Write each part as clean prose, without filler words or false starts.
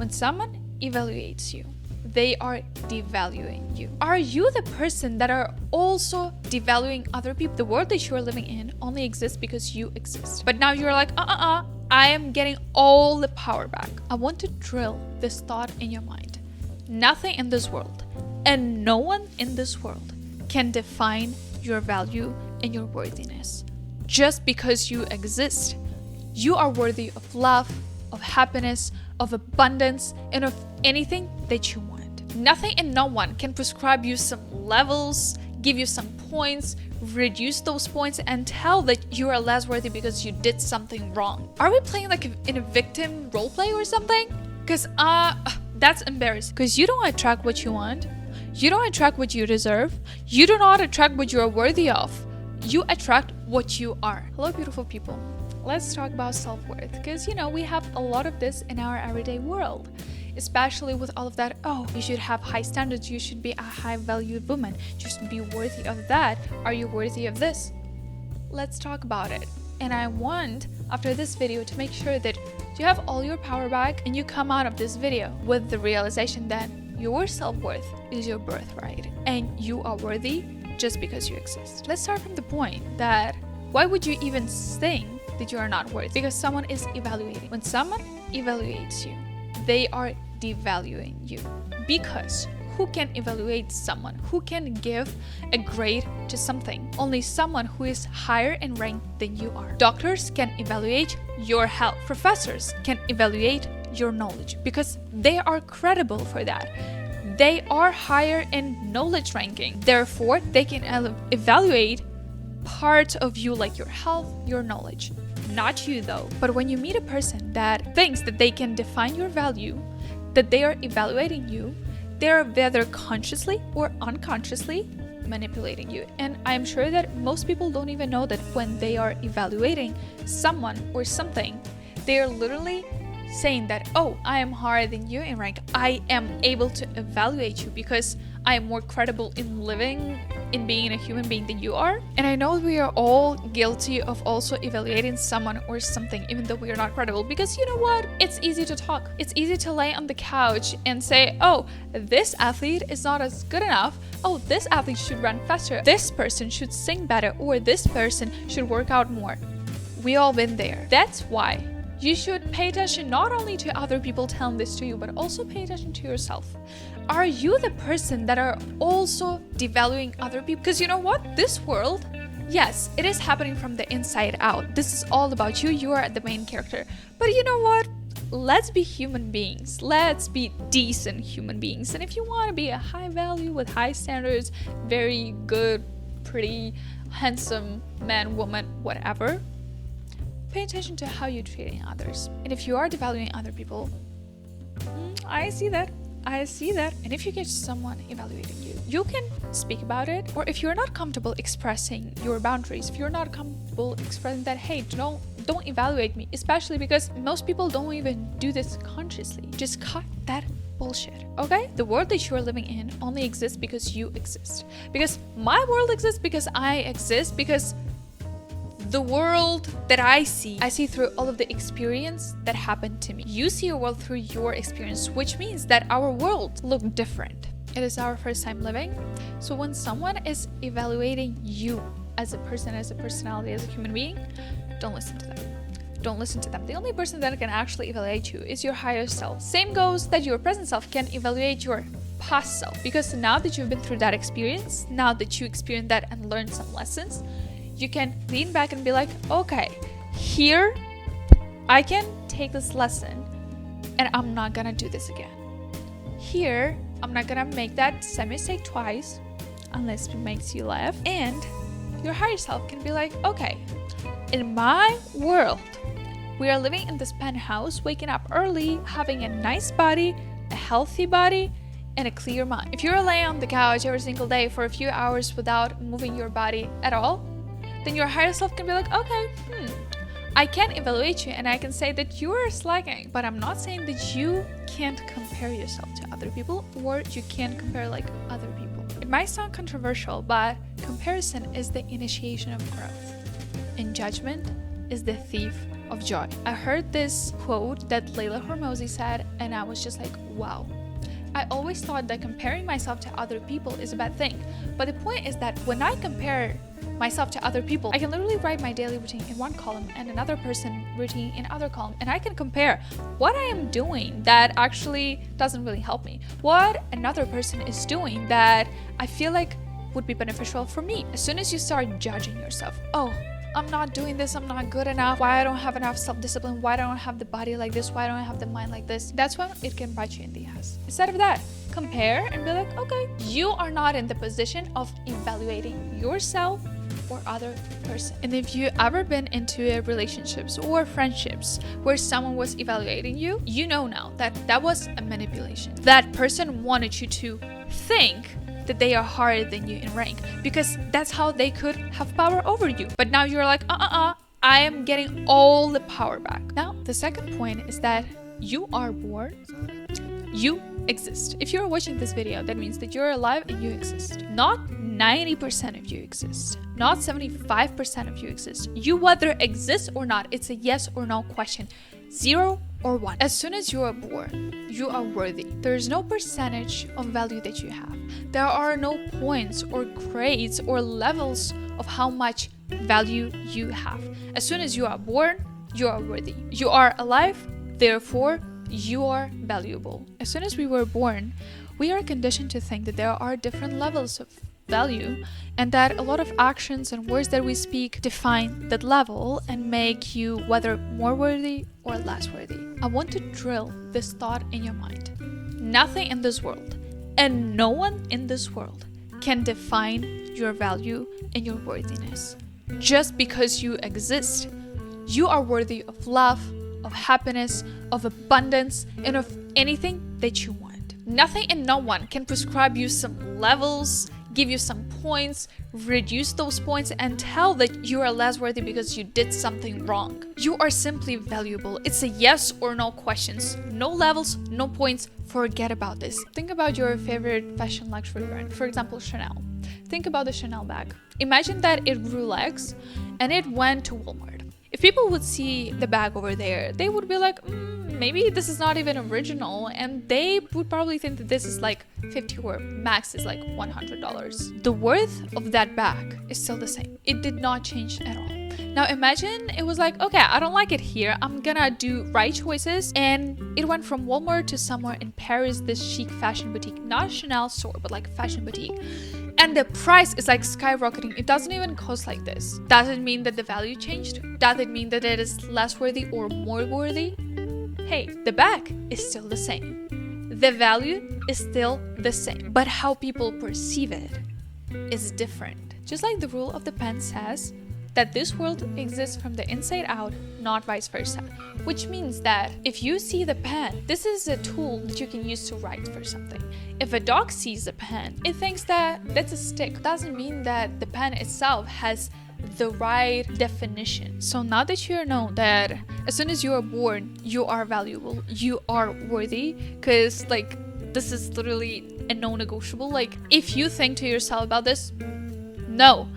When someone evaluates you, they are devaluing you. Are you the person that are also devaluing other people? The world that you're living in only exists because you exist. But now you're like, I am getting all the power back. I want to drill this thought in your mind. Nothing in this world and no one in this world can define your value and your worthiness. Just because you exist, you are worthy of love, of happiness, of abundance, and of anything that you want. Nothing and no one can prescribe you some levels, give you some points, reduce those points, and tell that you are less worthy because you did something wrong. Are we playing like in a victim roleplay or something? Because that's embarrassing. Because you don't attract what you want. You don't attract what you deserve. You do not attract what you are worthy of. You attract what you are. Hello, beautiful people. Let's talk about self-worth. Because, we have a lot of this in our everyday world. Especially with all of that, you should have high standards. You should be a high-valued woman. You should be worthy of that. Are you worthy of this? Let's talk about it. And I want, after this video, to make sure that you have all your power back and you come out of this video with the realization that your self-worth is your birthright and you are worthy just because you exist. Let's start from the point that why would you even think that you are not worthy? Because someone is evaluating. When someone evaluates you, they are devaluing you. Because who can evaluate someone? Who can give a grade to something? Only someone who is higher in rank than you are. Doctors can evaluate your health. Professors can evaluate your knowledge because they are credible for that. They are higher in knowledge ranking. Therefore, they can evaluate parts of you like your health, your knowledge. Not you though. But when you meet a person that thinks that they can define your value, that they are evaluating you, they are whether consciously or unconsciously manipulating you. And I'm sure that most people don't even know that when they are evaluating someone or something, they are literally saying that, I am higher than you in rank. I am able to evaluate you because I am more credible in living, in being a human being than you are. And I know we are all guilty of also evaluating someone or something, even though we are not credible. Because you know what? It's easy to talk. It's easy to lay on the couch and say, this athlete is not as good enough. This athlete should run faster. This person should sing better. Or this person should work out more. We all been there. That's why you should pay attention not only to other people telling this to you, but also pay attention to yourself. Are you the person that are also devaluing other people? Because you know what? This world, yes, it is happening from the inside out. This is all about you. You are the main character. But you know what? Let's be human beings. Let's be decent human beings. And if you want to be a high value with high standards, very good, pretty, handsome man, woman, whatever, pay attention to how you're treating others. And if you are devaluing other people, I see that. And if you get someone evaluating you, you can speak about it. Or if you're not comfortable expressing your boundaries, if you're not comfortable expressing that, hey, don't evaluate me, especially because most people don't even do this consciously. Just cut that bullshit, okay? The world that you're living in only exists because you exist. Because my world exists because I exist, because the world that I see through all of the experience that happened to me. You see a world through your experience, which means that our world look different. It is our first time living. So when someone is evaluating you as a person, as a personality, as a human being, don't listen to them. Don't listen to them. The only person that can actually evaluate you is your higher self. Same goes that your present self can evaluate your past self. Because now that you've been through that experience, now that you experienced that and learned some lessons, you can lean back and be like, okay, here I can take this lesson and I'm not gonna do this again. Here, I'm not gonna make that same mistake twice unless it makes you laugh. And your higher self can be like, okay, in my world, we are living in this penthouse, waking up early, having a nice body, a healthy body, and a clear mind. If you're laying on the couch every single day for a few hours without moving your body at all, then your higher self can be like, okay, I can evaluate you and I can say that you are slacking, but I'm not saying that you can't compare yourself to other people or you can't compare like other people. It might sound controversial, but comparison is the initiation of growth. And judgment is the thief of joy. I heard this quote that Layla Hormozi said, and I was just like, wow. I always thought that comparing myself to other people is a bad thing. But the point is that when I compare myself to other people, I can literally write my daily routine in one column and another person routine in other column, and I can compare what I am doing that actually doesn't really help me, what another person is doing that I feel like would be beneficial for me. As soon as you start judging yourself, oh, I'm not doing this, I'm not good enough, why I don't have enough self-discipline, why don't I have the body like this, why don't I have the mind like this, that's when it can bite you in the ass. Instead of that, compare and be like, okay, you are not in the position of evaluating yourself or other person. And if you ever been into relationships or friendships where someone was evaluating you, you know now that that was a manipulation. That person wanted you to think that they are higher than you in rank because that's how they could have power over you. But now you're like, I am getting all the power back. Now, the second point is that you are born, you exist. If you're watching this video, that means that you're alive and you exist. Not 90% of you exist. Not 75% of you exist. You whether exist or not, it's a yes or no question. 0 or 1. As soon as you are born, you are worthy. There is no percentage of value that you have. There are no points or grades or levels of how much value you have. As soon as you are born, you are worthy. You are alive, therefore you are valuable. As soon as we were born, we are conditioned to think that there are different levels of value and that a lot of actions and words that we speak define that level and make you whether more worthy or less worthy. I want to drill this thought in your mind. Nothing in this world and no one in this world can define your value and your worthiness. Just because you exist, you are worthy of love, of happiness, of abundance, and of anything that you want. Nothing and no one can prescribe you some levels, give you some points, reduce those points, and tell that you are less worthy because you did something wrong. You are simply valuable. It's a yes or no questions. No levels, no points. Forget about this. Think about your favorite fashion luxury brand. For example, Chanel. Think about the Chanel bag. Imagine that it grew legs and it went to Walmart. If people would see the bag over there, they would be like, maybe this is not even original, and they would probably think that this is like $50 or max is like $100. The worth of that bag is still the same. It did not change at all. Now imagine it was like, okay, I don't like it here, I'm gonna do right choices, and it went from Walmart to somewhere in Paris, this chic fashion boutique, not a Chanel store, but like a fashion boutique. And the price is like skyrocketing. It doesn't even cost like this. Does it mean that the value changed? Does it mean that it is less worthy or more worthy? Hey, the bag is still the same. The value is still the same. But how people perceive it is different. Just like the rule of the pen says that this world exists from the inside out, not vice versa. Which means that if you see the pen, this is a tool that you can use to write for something. If a dog sees a pen, it thinks that that's a stick. Doesn't mean that the pen itself has the right definition. So now that you know that as soon as you are born, you are valuable, you are worthy, because like this is literally a non-negotiable. Like if you think to yourself about this, no.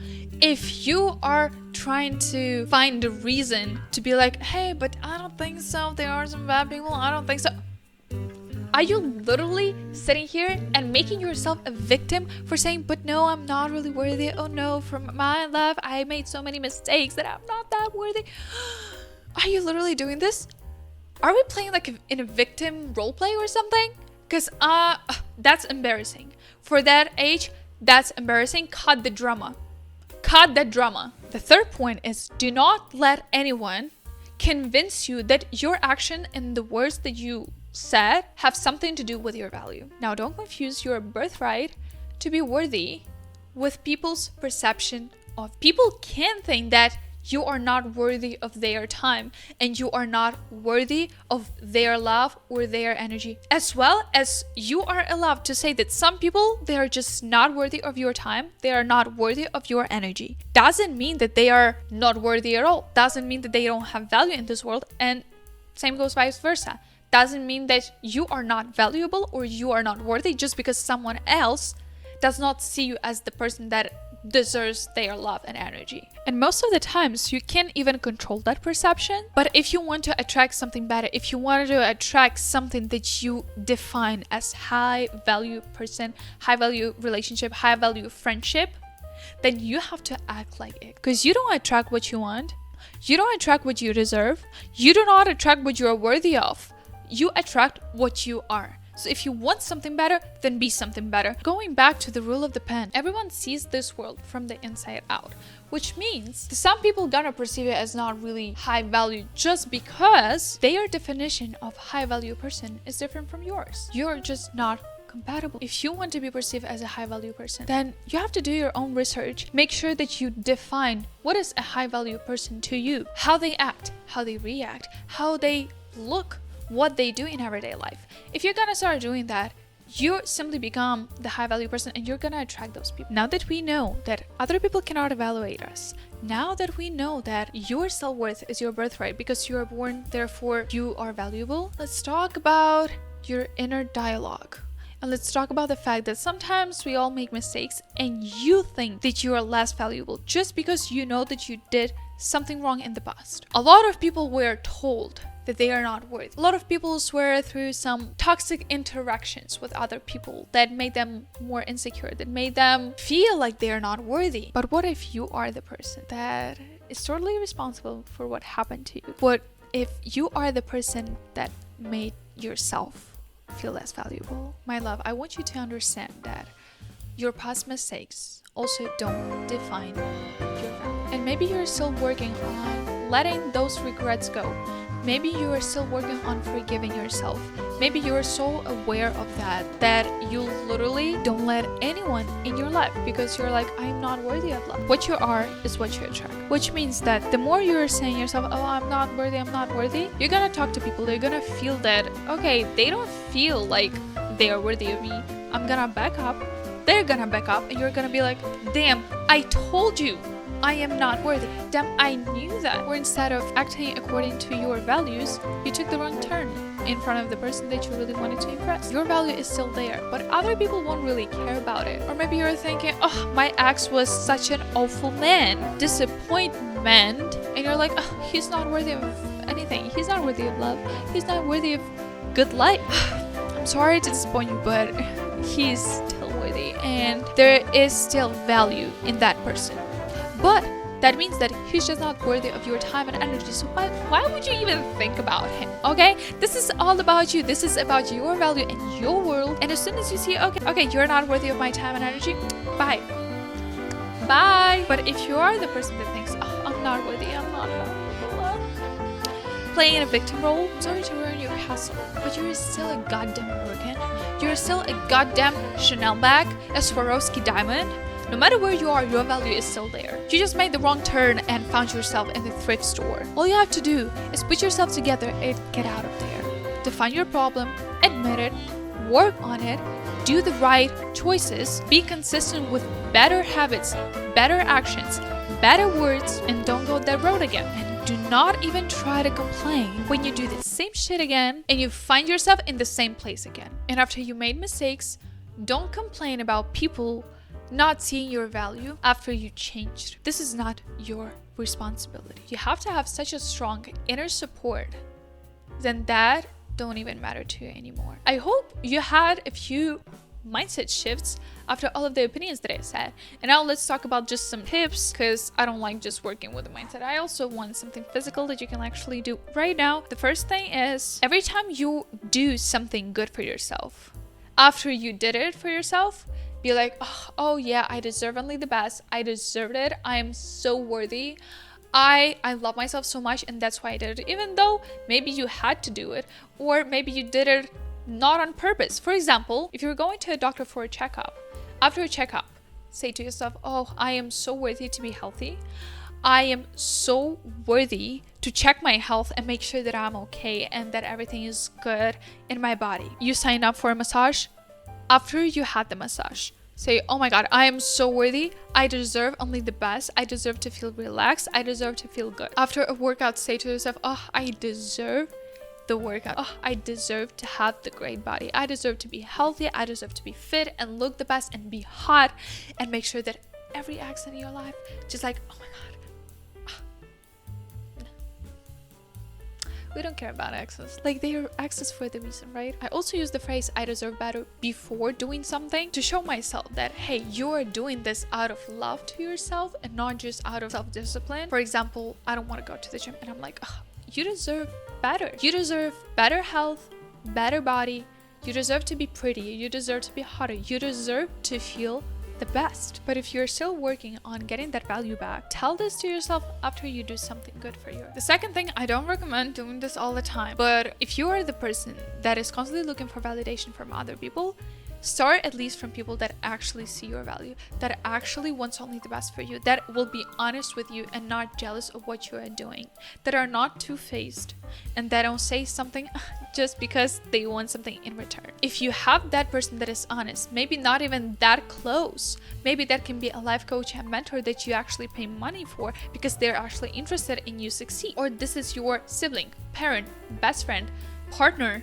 If you are trying to find a reason to be like, hey, but I don't think so, there are some bad people, I don't think so. Are you literally sitting here and making yourself a victim for saying, but no, I'm not really worthy. Oh no, from my life, I made so many mistakes that I'm not that worthy. Are you literally doing this? Are we playing like in a victim roleplay or something? Because that's embarrassing. For that age, that's embarrassing. Cut the drama. Cut that drama. The third point is do not let anyone convince you that your action and the words that you said have something to do with your value. Now, don't confuse your birthright to be worthy with people's perception of. People can think that you are not worthy of their time and you are not worthy of their love or their energy, as well as you are allowed to say that some people, they are just not worthy of your time, they are not worthy of your energy. Doesn't mean that they are not worthy at all. Doesn't mean that they don't have value in this world, and same goes vice versa. Doesn't mean that you are not valuable or you are not worthy just because someone else does not see you as the person that deserves their love and energy. And most of the times you can't even control that perception. But if you want to attract something better, if you want to attract something that you define as high value person, high value relationship, high value friendship, then you have to act like it. Because you don't attract what you want. You don't attract what you deserve. You do not attract what you are worthy of. You attract what you are. So if you want something better, then be something better. Going back to the rule of the pen, everyone sees this world from the inside out, which means some people gonna perceive it as not really high value just because their definition of high value person is different from yours. You're just not compatible. If you want to be perceived as a high value person, then you have to do your own research. Make sure that you define what is a high value person to you, how they act, how they react, how they look, what they do in everyday life. If you're gonna start doing that, you simply become the high value person and you're gonna attract those people. Now that we know that other people cannot evaluate us, now that we know that your self-worth is your birthright because you are born, therefore you are valuable, let's talk about your inner dialogue. And let's talk about the fact that sometimes we all make mistakes and you think that you are less valuable just because you know that you did something wrong in the past. A lot of people were told that they are not worthy. A lot of people swear through some toxic interactions with other people that made them more insecure, that made them feel like they are not worthy. But what if you are the person that is totally responsible for what happened to you? What if you are the person that made yourself feel less valuable? My love, I want you to understand that your past mistakes also don't define your value. And maybe you're still working on letting those regrets go. Maybe you are still working on forgiving yourself. Maybe you are so aware of that you literally don't let anyone in your life because you're like, I'm not worthy of love. What you are is what you attract. Which means that the more you're saying yourself, oh, I'm not worthy, you're gonna talk to people. They're gonna feel that, okay, they don't feel like they are worthy of me. I'm gonna back up. They're gonna back up and you're gonna be like, damn, I told you I am not worthy. Damn, I knew that. Or instead of acting according to your values, you took the wrong turn in front of the person that you really wanted to impress. Your value is still there, but other people won't really care about it. Or maybe you're thinking, oh, my ex was such an awful man. Disappointment. And you're like, oh, he's not worthy of anything. He's not worthy of love. He's not worthy of good life. I'm sorry to disappoint you, but he's still worthy. And there is still value in that person. But that means that he's just not worthy of your time and energy. So why would you even think about him? Okay? This is all about you. This is about your value and your world. And as soon as you see, okay, you're not worthy of my time and energy, bye. Bye. But if you are the person that thinks, oh, I'm not worthy, I'm not valuable, playing a victim role, sorry to ruin your castle, but you're still a goddamn Birkin. You're still a goddamn Chanel bag, a Swarovski diamond. No matter where you are, your value is still there. You just made the wrong turn and found yourself in the thrift store. All you have to do is put yourself together and get out of there. Define your problem, admit it, work on it, do the right choices, be consistent with better habits, better actions, better words, and don't go that road again. And do not even try to complain when you do the same shit again and you find yourself in the same place again. And after you made mistakes, don't complain about people not seeing your value after you changed. This is not your responsibility. You have to have such a strong inner support, then that don't even matter to you anymore. I hope you had a few mindset shifts after all of the opinions that I said. And now let's talk about just some tips, because I don't like just working with the mindset. I also want something physical that you can actually do right now. The first thing is, every time you do something good for yourself, after you did it for yourself, be like, oh yeah, I deserve only the best. I deserved it. I am so worthy. I love myself so much, and that's why I did it. Even though maybe you had to do it, or maybe you did it not on purpose. For example, if you're going to a doctor for a checkup, after a checkup, say to yourself, oh, I am so worthy to be healthy. I am so worthy to check my health and make sure that I'm okay and that everything is good in my body. You sign up for a massage. After you had the massage, say, oh my God, I am so worthy. I deserve only the best. I deserve to feel relaxed. I deserve to feel good. After a workout, say to yourself, oh, I deserve the workout. Oh, I deserve to have the great body. I deserve to be healthy. I deserve to be fit and look the best and be hot and make sure that every ex in your life, just like, oh my god. We don't care about exes. Like, they are exes for the reason, right? I also use the phrase I deserve better before doing something to show myself that, hey, you are doing this out of love to yourself and not just out of self-discipline. For example, I don't want to go to the gym and I'm like, oh, you deserve better. You deserve better health, better body. You deserve to be pretty. You deserve to be hotter. You deserve to feel the best. But if you're still working on getting that value back, tell this to yourself after you do something good for you. The second thing, I don't recommend doing this all the time, but if you are the person that is constantly looking for validation from other people, start at least from people that actually see your value, that actually wants only the best for you, that will be honest with you and not jealous of what you are doing, that are not two-faced, and that don't say something just because they want something in return. If you have that person that is honest, maybe not even that close, maybe that can be a life coach and mentor that you actually pay money for because they're actually interested in you succeed. Or this is your sibling, parent, best friend, partner,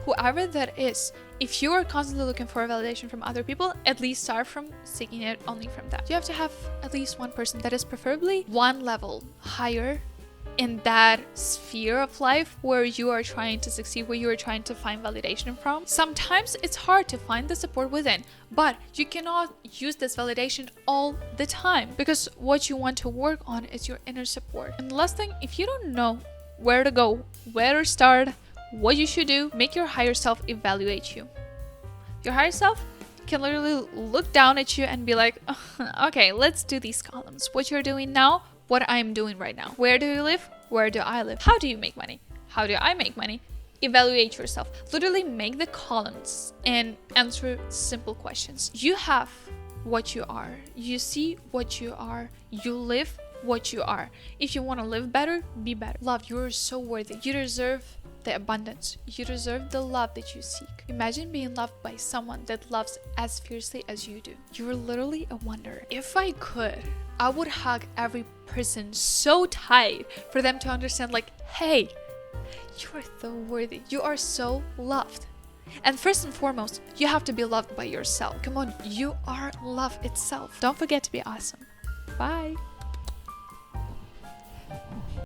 whoever that is. If you are constantly looking for validation from other people, at least start from seeking it only from that. You have to have at least one person that is preferably one level higher in that sphere of life where you are trying to succeed, where you are trying to find validation from. Sometimes it's hard to find the support within, but you cannot use this validation all the time because what you want to work on is your inner support. And the last thing, if you don't know where to go, where to start, what you should do, make your higher self evaluate you. Your higher self can literally look down at you and be like, okay, let's do these columns. What you're doing now, what I'm doing right now. Where do you live? Where do I live? How do you make money? How do I make money? Evaluate yourself. Literally make the columns and answer simple questions. You have what you are. You see what you are. You live what you are. If you want to live better, be better. Love, you're so worthy. You deserve the abundance. You deserve the love that you seek. Imagine being loved by someone that loves as fiercely as you do. You're literally a wonder. If I could, I would hug every person so tight for them to understand, like, hey, you are so worthy. You are so loved. And first and foremost, you have to be loved by yourself. Come on, you are love itself. Don't forget to be awesome. Bye.